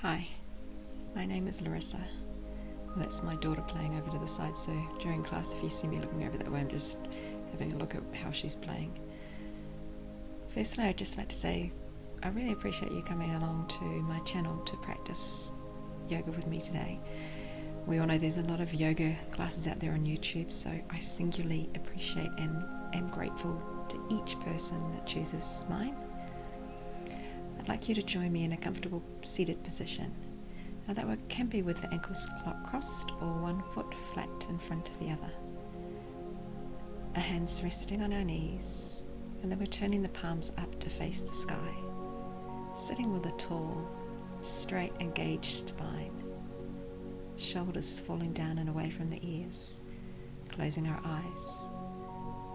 Hi, my name is Larissa. That's my daughter playing over to the side, so during class if you see me looking over that way, I'm just having a look at how she's playing. Firstly, I'd just like to say I really appreciate you coming along to my channel to practice yoga with me today. We all know there's a lot of yoga classes out there on YouTube, so I singularly appreciate and am grateful to each person that chooses mine. I'd like you to join me in a comfortable seated position. Now that work can be with the ankles crossed or one foot flat in front of the other. Our hands resting on our knees, and then we're turning the palms up to face the sky, sitting with a tall, straight, engaged spine, shoulders falling down and away from the ears, closing our eyes.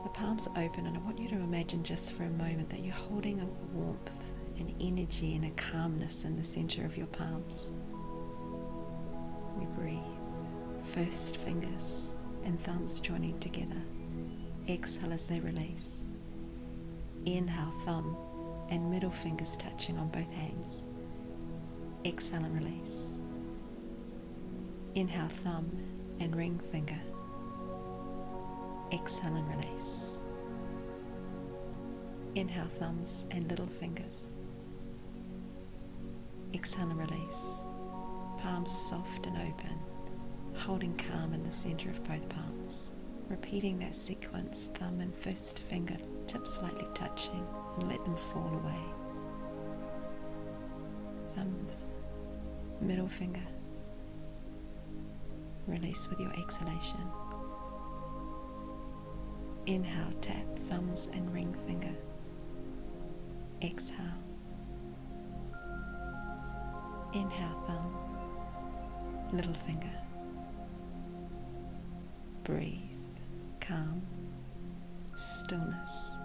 The palms open, and I want you to imagine just for a moment that you're holding a warmth, an energy and a calmness in the center of your palms. We breathe. First fingers and thumbs joining together. Exhale as they release. Inhale, thumb and middle fingers touching on both hands. Exhale and release. Inhale, thumb and ring finger. Exhale and release. Inhale, thumbs and little fingers. Exhale and release. Palms soft and open, holding calm in the center of both palms. Repeating that sequence, thumb and first finger tips slightly touching, and let them fall away. Thumbs, middle finger. Release with your exhalation. Inhale, tap thumbs and ring finger. Exhale. Inhale, thumb, little finger. Breathe, calm, stillness.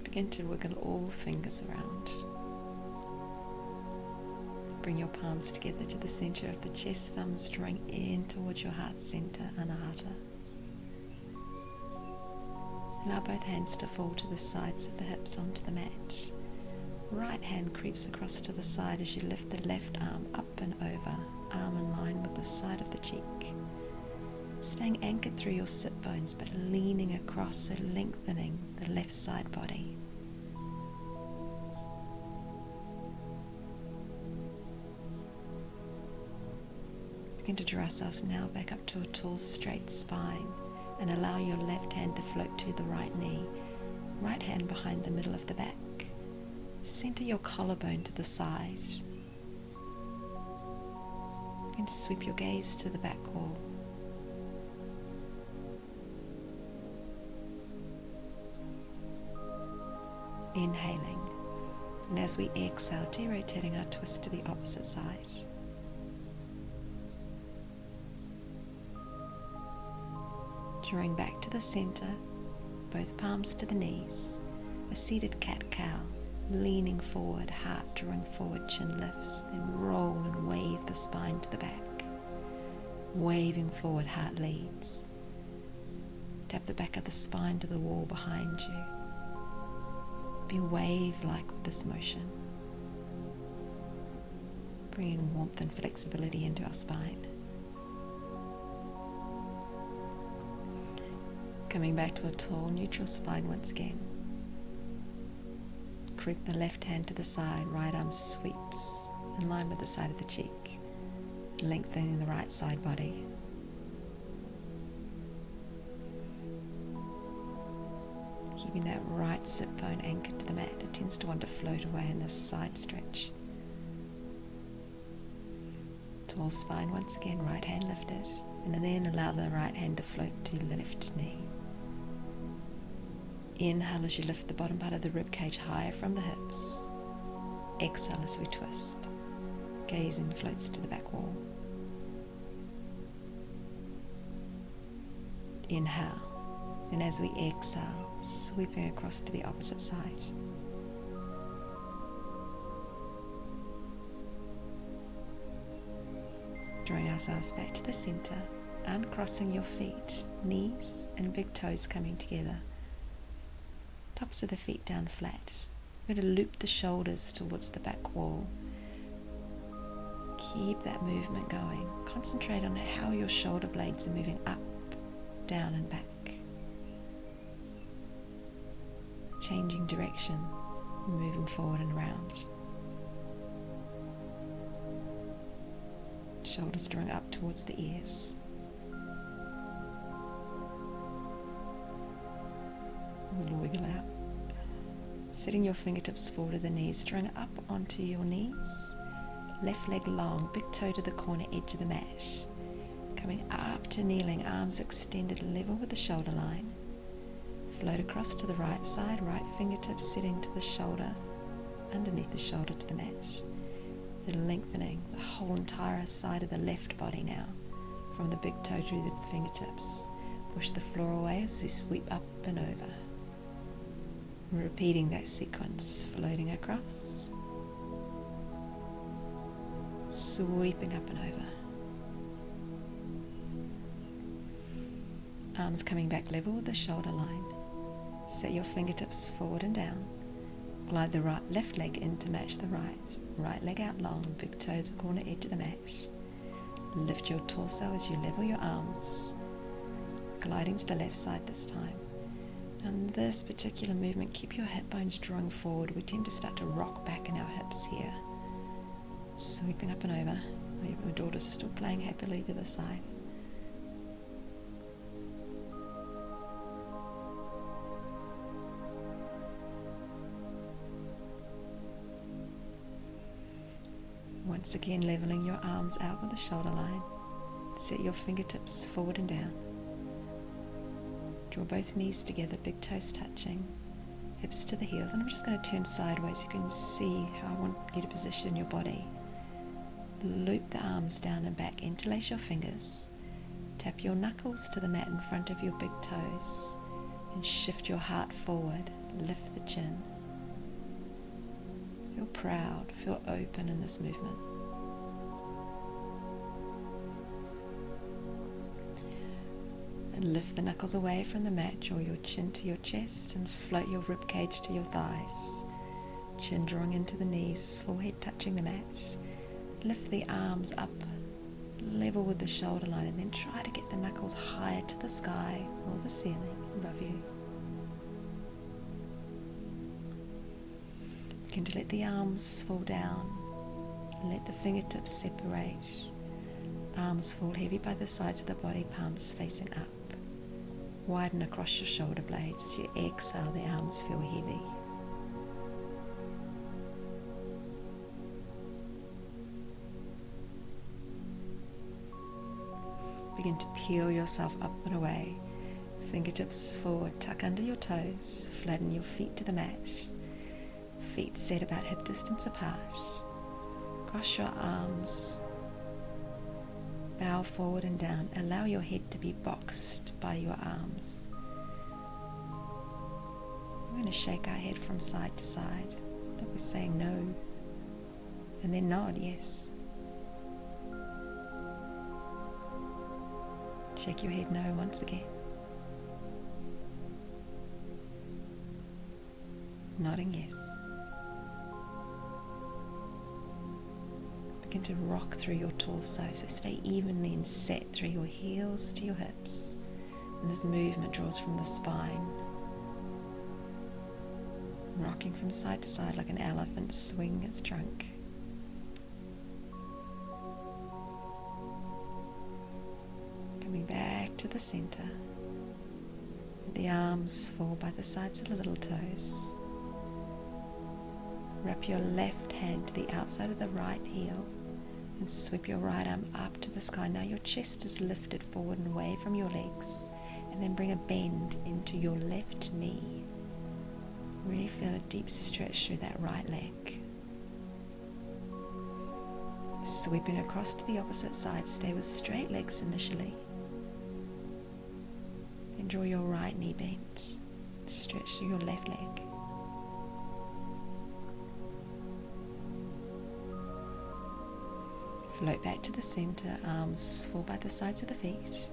Begin to wiggle all fingers around. Bring your palms together to the center of the chest, thumbs drawing in towards your heart center, Hatha. Allow both hands to fall to the sides of the hips onto the mat. Right hand creeps across to the side as you lift the left arm up and over, arm in line with the side of the cheek. Staying anchored through your sit bones but leaning across, so lengthening the left side body. Begin to draw ourselves now back up to a tall straight spine, and allow your left hand to float to the right knee, right hand behind the middle of the back. Center your collarbone to the side. Begin to sweep your gaze to the back wall. Inhaling, and as we exhale, derotating our twist to the opposite side. Drawing back to the center, both palms to the knees, a seated cat-cow, leaning forward, heart drawing forward, chin lifts, then roll and wave the spine to the back. Waving forward, heart leads. Tap the back of the spine to the wall behind you. Be wave-like with this motion, bringing warmth and flexibility into our spine. Coming back to a tall, neutral spine once again. Creep the left hand to the side, right arm sweeps in line with the side of the cheek, lengthening the right side body. Keeping that right sit bone anchored to the mat. It tends to want to float away in this side stretch. Tall spine once again, right hand lifted, and then allow the right hand to float to the left knee. Inhale as you lift the bottom part of the rib cage higher from the hips. Exhale as we twist. Gazing floats to the back wall. Inhale, and as we exhale, sweeping across to the opposite side. Drawing ourselves back to the center, uncrossing your feet, knees and big toes coming together. tops of the feet down flat. We're going to loop the shoulders towards the back wall. Keep that movement going. Concentrate on how your shoulder blades are moving up, down and back. Changing direction, moving forward and around. Shoulders drawing up towards the ears. A little wiggle out. Setting your fingertips forward of the knees, drawing up onto your knees. Left leg long, big toe to the corner edge of the mat. Coming up to kneeling, arms extended level with the shoulder line. Float across to the right side, right fingertips setting to the shoulder, underneath the shoulder to the mat. Lengthening the whole entire side of the left body now, from the big toe to the fingertips. Push the floor away as you sweep up and over. Repeating that sequence, floating across, sweeping up and over. Arms coming back level with the shoulder line. Set your fingertips forward and down. Glide the left leg in to match the right. Right leg out long, big toe to the corner edge of the mat. Lift your torso as you level your arms. Gliding to the left side this time. On this particular movement, keep your hip bones drawing forward. We tend to start to rock back in our hips here. Sweeping up and over. My daughter's still playing happily to the side. Once again, leveling your arms out with the shoulder line. Set your fingertips forward and down. Draw both knees together, big toes touching, hips to the heels. And I'm just going to turn sideways. You can see how I want you to position your body. Loop the arms down and back. Interlace your fingers. Tap your knuckles to the mat in front of your big toes. And shift your heart forward. Lift the chin. Feel proud, feel open in this movement. And lift the knuckles away from the mat, draw your chin to your chest and float your rib cage to your thighs. Chin drawing into the knees, forehead touching the mat. Lift the arms up, level with the shoulder line, and then try to get the knuckles higher to the sky or the ceiling above you. Begin to let the arms fall down, let the fingertips separate. Arms fall heavy by the sides of the body, palms facing up. Widen across your shoulder blades. As you exhale, the arms feel heavy. Begin to peel yourself up and away. Fingertips forward, tuck under your toes, flatten your feet to the mat. Feet set about hip distance apart. Cross your arms. Bow forward and down. Allow your head to be boxed by your arms. We're going to shake our head from side to side. Like we're saying no. And then nod, yes. Shake your head no once again. Nodding yes. Begin to rock through your torso, so stay evenly and set through your heels to your hips. And this movement draws from the spine. Rocking from side to side like an elephant swinging its trunk. Coming back to the center. Let the arms fall by the sides of the little toes. Wrap your left hand to the outside of the right heel and sweep your right arm up to the sky. Now your chest is lifted forward and away from your legs, and then bring a bend into your left knee. Really feel a deep stretch through that right leg. Sweeping across to the opposite side, stay with straight legs initially. Then draw your right knee bent. Stretch through your left leg. Float back to the center, arms fall by the sides of the feet.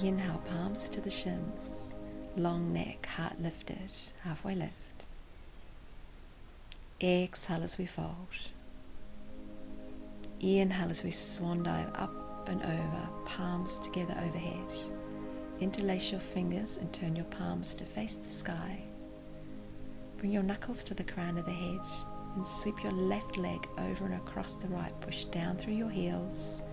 Inhale, palms to the shins. long neck, heart lifted, halfway lift. Exhale as we fold. Inhale as we swan dive up and over, palms together overhead. Interlace your fingers and turn your palms to face the sky. Bring your knuckles to the crown of the head and sweep your left leg over and across the right. Push down through your heels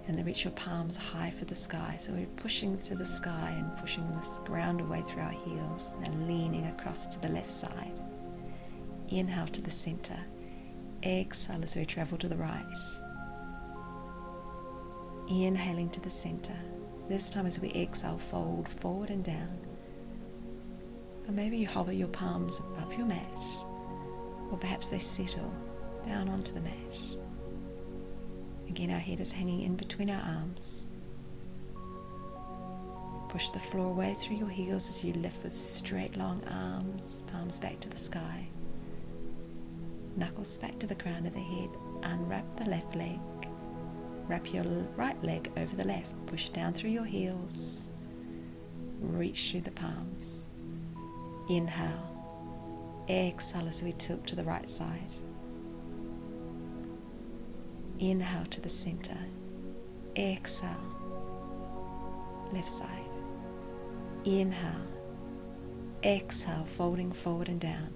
and then reach your palms high for the sky. So we're pushing to the sky and pushing this ground away through our heels and leaning across to the left side. Inhale to the center. Exhale as we travel to the right. Inhaling to the center. This time as we exhale, fold forward and down. Or maybe you hover your palms above your mat, or perhaps they settle down onto the mat. Again, our head is hanging in between our arms. Push the floor away through your heels as you lift with straight long arms, palms back to the sky. Knuckles back to the crown of the head. Unwrap the left leg. Wrap your right leg over the left. Push down through your heels. Reach through the palms. Inhale. Exhale as we tilt to the right side. Inhale to the center. Exhale. Left side. Inhale. Exhale, folding forward and down.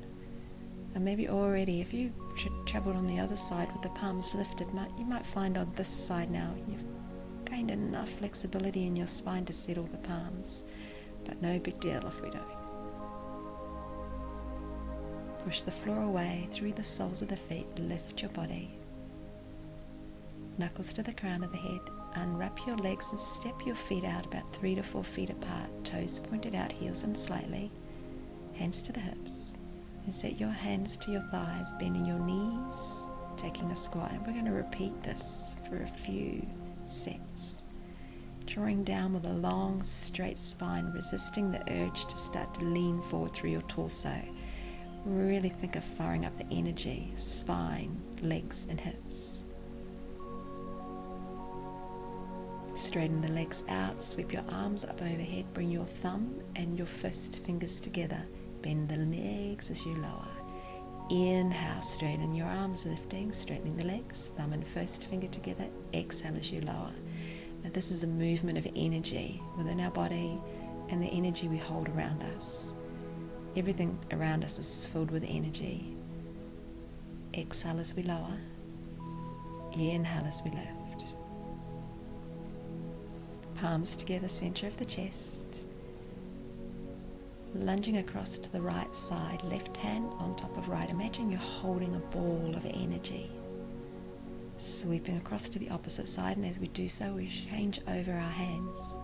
And maybe already, if you traveled on the other side with the palms lifted, you might find on this side now you've gained enough flexibility in your spine to settle the palms. But no big deal if we don't. Push the floor away through the soles of the feet, lift your body. Knuckles to the crown of the head, unwrap your legs and step your feet out about 3 to 4 feet apart, toes pointed out, heels in slightly, hands to the hips. And set your hands to your thighs, bending your knees, taking a squat. And we're going to repeat this for a few sets. Drawing down with a long, straight spine, resisting the urge to start to lean forward through your torso. Really think of firing up the energy, spine, legs and hips. Straighten the legs out, sweep your arms up overhead, bring your thumb and your first fingers together. Bend the legs as you lower. Inhale, straighten your arms, lifting, straightening the legs, thumb and first finger together. Exhale as you lower. Now this is a movement of energy within our body and the energy we hold around us. Everything around us is filled with energy. Exhale as we lower. Inhale as we lift. Palms together, center of the chest. Lunging across to the right side, left hand on top of right. Imagine you're holding a ball of energy. Sweeping across to the opposite side, and as we do so, we change over our hands.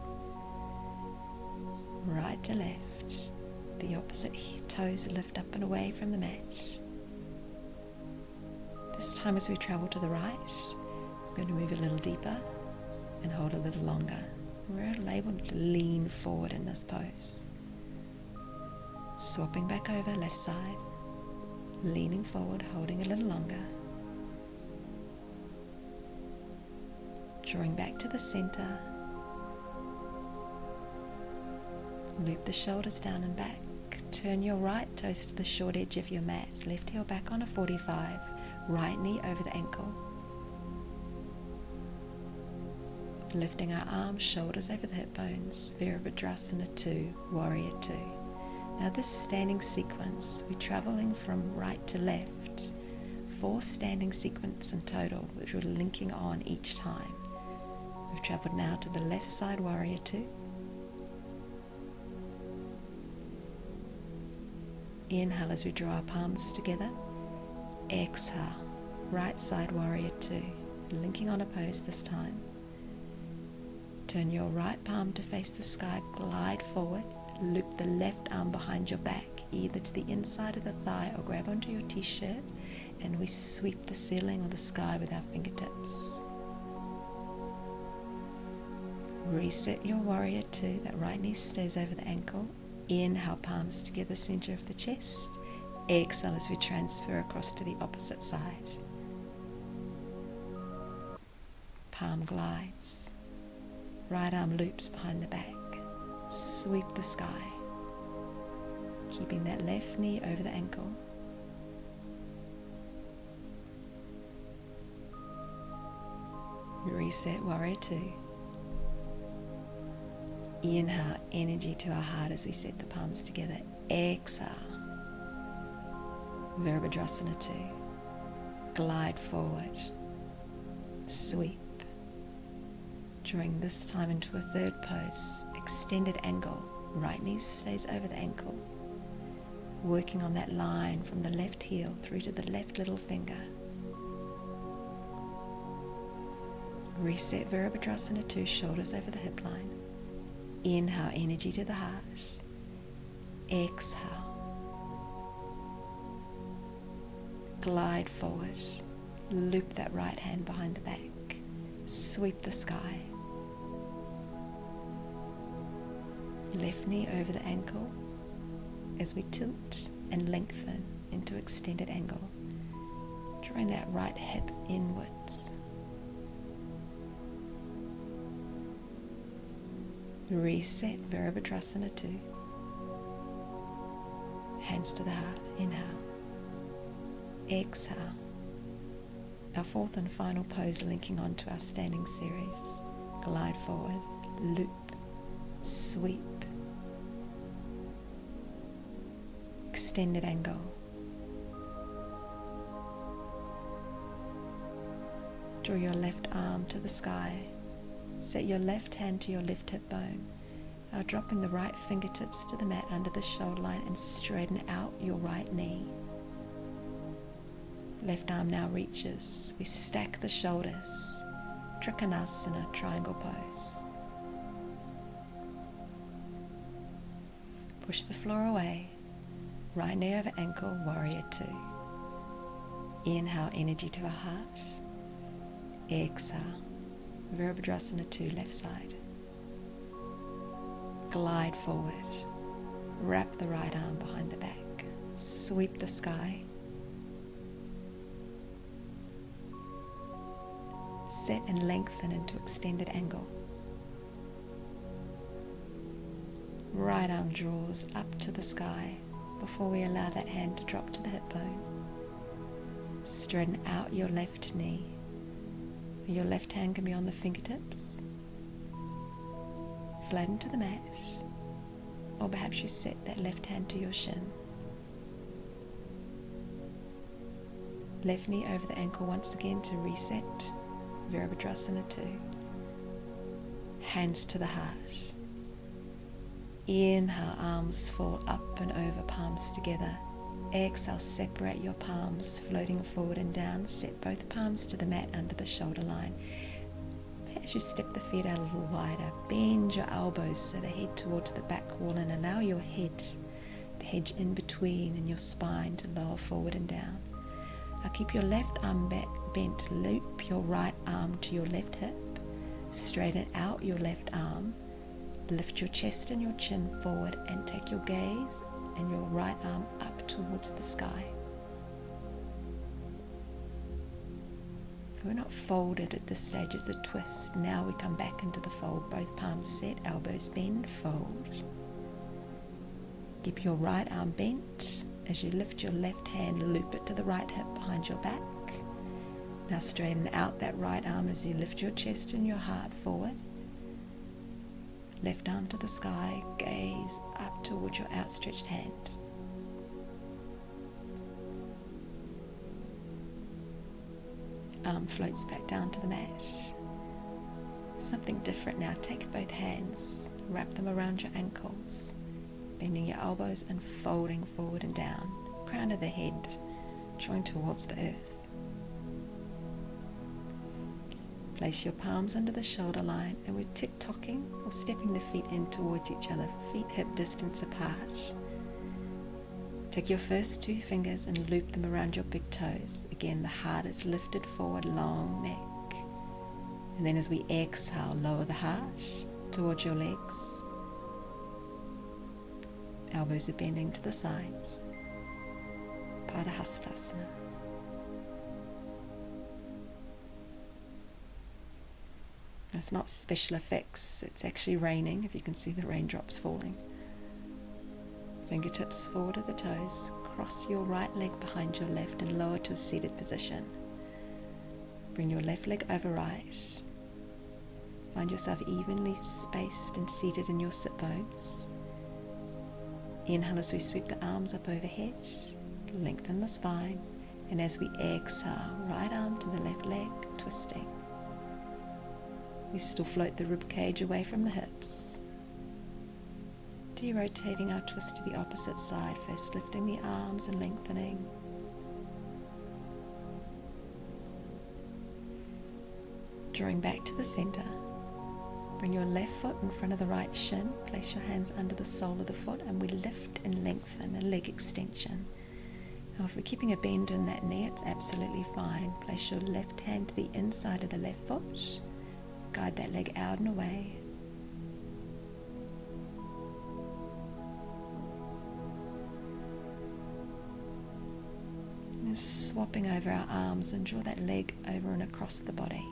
Right to left. The opposite toes lift up and away from the mat. This time as we travel to the right, we're going to move a little deeper and hold a little longer. We're able to lean forward in this pose. Swapping back over, left side, leaning forward, holding a little longer. Drawing back to the center. Loop the shoulders down and back. Turn your right toes to the short edge of your mat. Left heel back on a 45. Right knee over the ankle. Lifting our arms, shoulders over the hip bones. Virabhadrasana 2, Warrior 2. Now this standing sequence, we're traveling from right to left. 4 standing sequences in total, which we're linking on each time. We've traveled now to the left side, Warrior 2. Inhale as we draw our palms together. Exhale, right side, Warrior 2. Linking on a pose this time. Turn your right palm to face the sky, glide forward. Loop the left arm behind your back, either to the inside of the thigh or grab onto your t-shirt, and we sweep the ceiling or the sky with our fingertips. Reset your Warrior 2, that right knee stays over the ankle. Inhale, palms together, center of the chest. Exhale as we transfer across to the opposite side. Palm glides. Right arm loops behind the back. Sweep the sky, keeping that left knee over the ankle. Reset, warrior two. Inhale, energy to our heart as we set the palms together. Exhale, Virabhadrasana 2. Glide forward, sweep. Drawing this time into a third pose, extended angle. Right knee stays over the ankle. Working on that line from the left heel through to the left little finger. Reset Virabhadrasana 2, shoulders over the hip line. Inhale, energy to the heart. Exhale. Glide forward. Loop that right hand behind the back. Sweep the sky. Left knee over the ankle as we tilt and lengthen into extended angle. Drawing that right hip inwards. Reset Virabhadrasana 2. Hands to the heart. Inhale. Exhale. Our fourth and final pose, linking on to our standing series. Glide forward, loop, sweep, extended angle. Draw your left arm to the sky. Set your left hand to your left hip bone. Now dropping the right fingertips to the mat under the shoulder line and straighten out your right knee. Left arm now reaches. We stack the shoulders. Trikonasana, triangle pose. Push the floor away. Right knee over ankle, warrior two. Inhale, energy to our heart. Exhale, Virabhadrasana 2, left side. Glide forward. Wrap the right arm behind the back. Sweep the sky. Set and lengthen into extended angle. Right arm draws up to the sky before we allow that hand to drop to the hip bone. Straighten out your left knee. Your left hand can be on the fingertips. Flatten to the mat. Or perhaps you set that left hand to your shin. Left knee over the ankle once again to reset. Virabhadrasana 2. Hands to the heart. Inhale, arms fall up and over, palms together. Exhale, separate your palms, floating forward and down. Set both palms to the mat under the shoulder line. As you step the feet out a little wider, bend your elbows so they head towards the back wall and allow your head to hedge in between and your spine to lower forward and down. Now keep your left arm back bent, loop your right arm to your left hip, straighten out your left arm, lift your chest and your chin forward and take your gaze and your right arm up towards the sky. We're not folded at this stage, it's a twist. Now we come back into the fold, both palms set, elbows bend, fold. Keep your right arm bent. As you lift your left hand, loop it to the right hip behind your back. Now straighten out that right arm as you lift your chest and your heart forward. Left arm to the sky, gaze up towards your outstretched hand. Arm floats back down to the mat. Something different now. Take both hands, wrap them around your ankles, bending your elbows and folding forward and down. Crown of the head, drawing towards the earth. Place your palms under the shoulder line and we're tick-tocking or stepping the feet in towards each other, feet hip distance apart. Take your first two fingers and loop them around your big toes. Again, the heart is lifted forward, long neck. And then as we exhale, lower the heart towards your legs. Elbows are bending to the sides. It's not special effects, it's actually raining, if you can see the raindrops falling. Fingertips forward of the toes, cross your right leg behind your left and lower to a seated position. Bring your left leg over right. Find yourself evenly spaced and seated in your sit bones. Inhale as we sweep the arms up overhead, lengthen the spine, and as we exhale, right arm to the left leg, twisting. We still float the rib cage away from the hips. De-rotating our twist to the opposite side, first lifting the arms and lengthening. Drawing back to the center. Bring your left foot in front of the right shin, place your hands under the sole of the foot, and we lift and lengthen, a leg extension. Now if we're keeping a bend in that knee, it's absolutely fine. Place your left hand to the inside of the left foot, guide that leg out and away. And swapping over our arms and draw that leg over and across the body.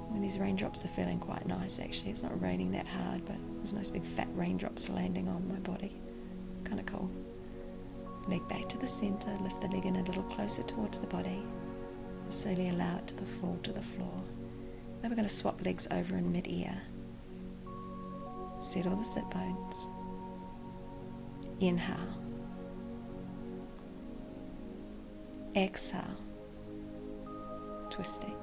When these raindrops are feeling quite nice actually. It's not raining that hard, but there's nice big fat raindrops landing on my body. It's kind of cool. Leg back to the center, lift the leg in a little closer towards the body. And slowly allow it to fall to the floor. Then we're going to swap legs over in mid-ear. Settle the sit bones. Inhale. Exhale. Twisting.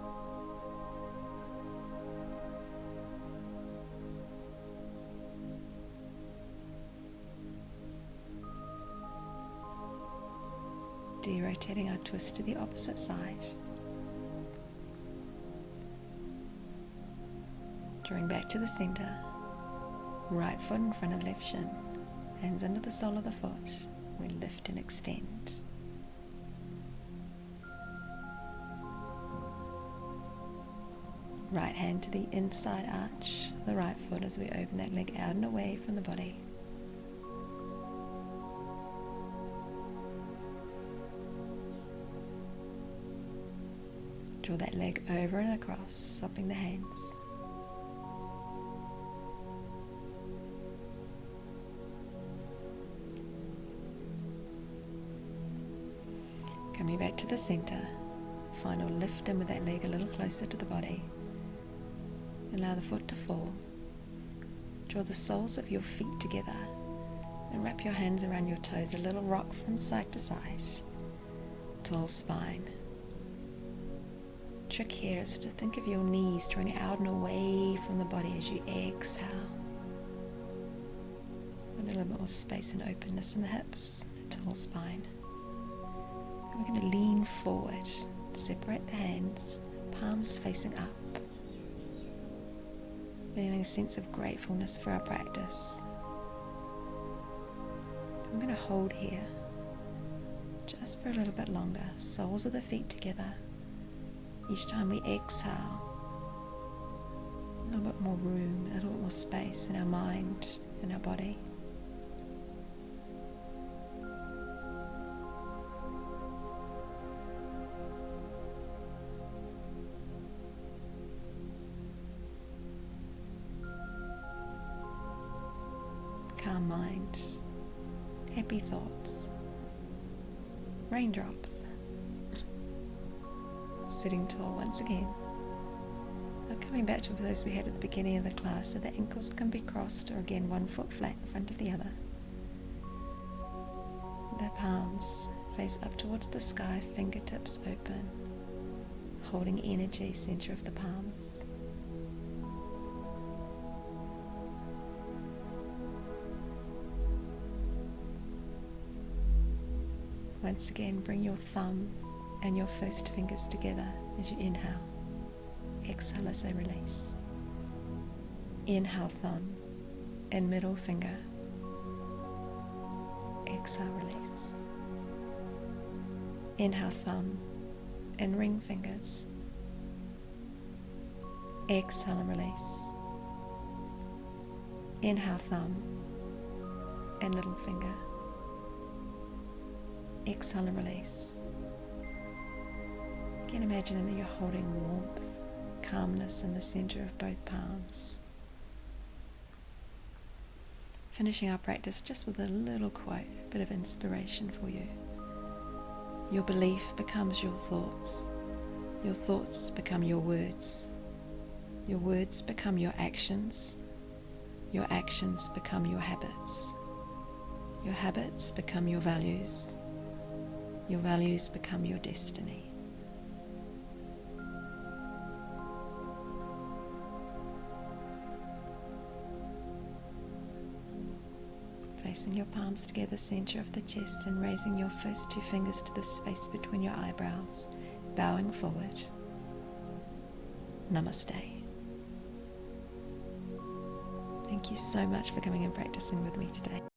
De-rotating our twist to the opposite side. Drawing back to the center. Right foot in front of left shin. Hands under the sole of the foot. We lift and extend. Right hand to the inside arch of the right foot as we open that leg out and away from the body. Draw that leg over and across, swapping the hands. Coming back to the center, final lift in with that leg a little closer to the body. Allow the foot to fall. Draw the soles of your feet together and wrap your hands around your toes, a little rock from side to side. Tall spine. Trick here is to think of your knees drawing out and away from the body as you exhale. A little bit more space and openness in the hips, a tall spine. And we're going to lean forward, separate the hands, palms facing up. Feeling a sense of gratefulness for our practice. I'm going to hold here, just for a little bit longer, soles of the feet together. Each time we exhale, a little bit more room, a little bit more space in our mind and our body. Calm mind, happy thoughts, raindrops. Sitting tall once again. Now coming back to the pose we had at the beginning of the class, so the ankles can be crossed, or again one foot flat in front of the other. The palms face up towards the sky, fingertips open, holding energy center of the palms. Once again, bring your thumb and your first fingers together as you inhale. Exhale as they release. Inhale, thumb and middle finger. Exhale, release. Inhale, thumb and ring fingers. Exhale and release. Inhale, thumb and little finger. Exhale and release. Again, imagining that you're holding warmth, calmness in the center of both palms. Finishing our practice just with a little quote, a bit of inspiration for you. Your belief becomes your thoughts become your words become your actions become your habits become your values become your destiny. Placing your palms together, center of the chest, and raising your first two fingers to the space between your eyebrows, bowing forward. Namaste. Thank you so much for coming and practicing with me today.